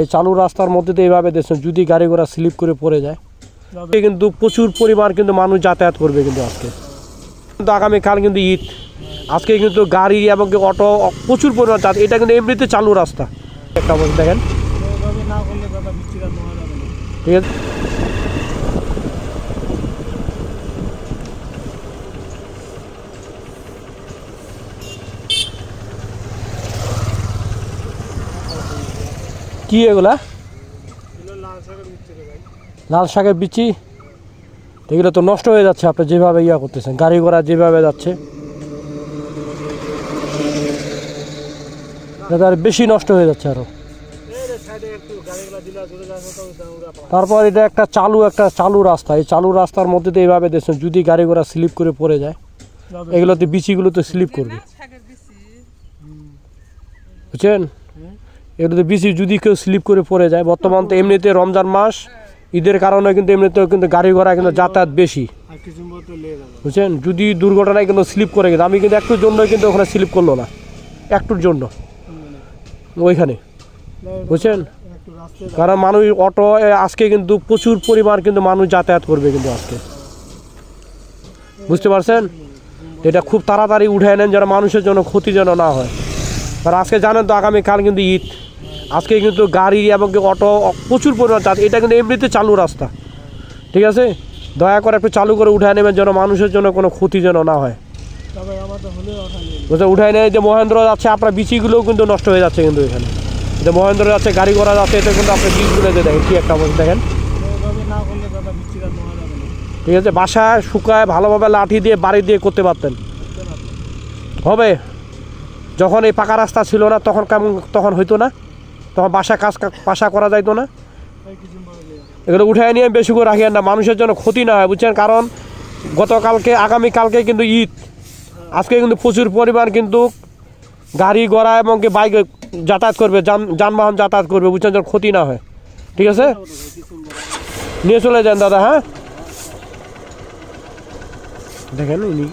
এই চালু রাস্তার মধ্যে দিয়ে এইভাবে দেখছেন যদি গাড়ি ঘোড়া স্লিপ করে পড়ে যায় কিন্তু প্রচুর পরিমাণ কিন্তু মানুষ যাতায়াত করবে কিন্তু আজকে কিন্তু আগামীকাল কিন্তু ঈদ আজকে কিন্তু গাড়ি এবং অটো প্রচুর পরিমাণ যাতায়াত এটা কিন্তু এমনিতে চালু রাস্তা একটা বলতে দেখেন ঠিক আছে কি এগুলা লাল শাকের বিচি এগুলো তো নষ্ট হয়ে যাচ্ছে আপনি যেভাবে ইয়া করতেছেন গাড়ি ঘোড়া যেভাবে যাচ্ছে আর বেশি নষ্ট হয়ে যাচ্ছে আরো তারপর এটা একটা চালু রাস্তা এই চালু রাস্তার মধ্যে দিয়ে এইভাবে দেখছেন যদি গাড়ি ঘোড়া স্লিপ করে পড়ে যায় এগুলোতে বিচিগুলো তো স্লিপ করবে বুঝছেন এগুলোতে বিচি যদি কেউ স্লিপ করে পড়ে যায় বর্তমান তো এমনিতে রমজান মাস ঈদের কারণে কিন্তু এমনিতেও কিন্তু গাড়ি ঘোড়া কিন্তু যাতায়াত বেশি বুঝছেন যদি দুর্ঘটনায় কিন্তু স্লিপ করে গেছে আমি কিন্তু একটুর জন্যই কিন্তু ওখানে স্লিপ করলো না একটুর জন্য ওইখানে বুঝছেন কারণ মানুষ অটো আজকে কিন্তু প্রচুর পরিমাণ কিন্তু মানুষ যাতায়াত করবে কিন্তু আজকে বুঝতে পারছেন এটা খুব তাড়াতাড়ি উঠে নেন যেন মানুষের জন্য ক্ষতি যেন না হয় কারণ আজকে জানেন তো আগামীকাল কিন্তু ঈদ আজকে কিন্তু গাড়ি এবং অটো প্রচুর পরিমাণ যাতায়াত এটা কিন্তু এমনিতে চালু রাস্তা ঠিক আছে দয়া করে একটু চালু করে উঠায় নেবেন যেন মানুষের জন্য কোনো ক্ষতি যেন না হয় বুঝতে উঠায় নেয় যে মহেন্দ্র যাচ্ছে আপনার বিচিগুলোও কিন্তু নষ্ট হয়ে যাচ্ছে কিন্তু এখানে যে মহেন্দ্র যাচ্ছে গাড়ি ঘোড়া যাচ্ছে এটা কিন্তু আপনার বীজগুলো দেখেন কি একটা বলতে দেখেন ঠিক আছে বাসায় শুকায় ভালোভাবে লাঠি দিয়ে বাড়ি দিয়ে করতে পারতেন হবে যখন এই পাকা রাস্তা ছিল না তখন কেমন তখন হইতো না তখন বাসা করা যাইতো না এগুলো উঠায় নিয়ে বেশি করে রাখিয়েন না মানুষের জন্য ক্ষতি না হয় বুঝছেন কারণ আগামীকালকে কিন্তু ঈদ আজকে কিন্তু প্রচুর পরিমাণ কিন্তু গাড়ি ঘোড়া এবং বাইক যাতায়াত করবে যানবাহন যাতায়াত করবে বুঝছেন যেন ক্ষতি না হয় ঠিক আছে নিয়ে চলে যান দাদা হ্যাঁ দেখেন উনি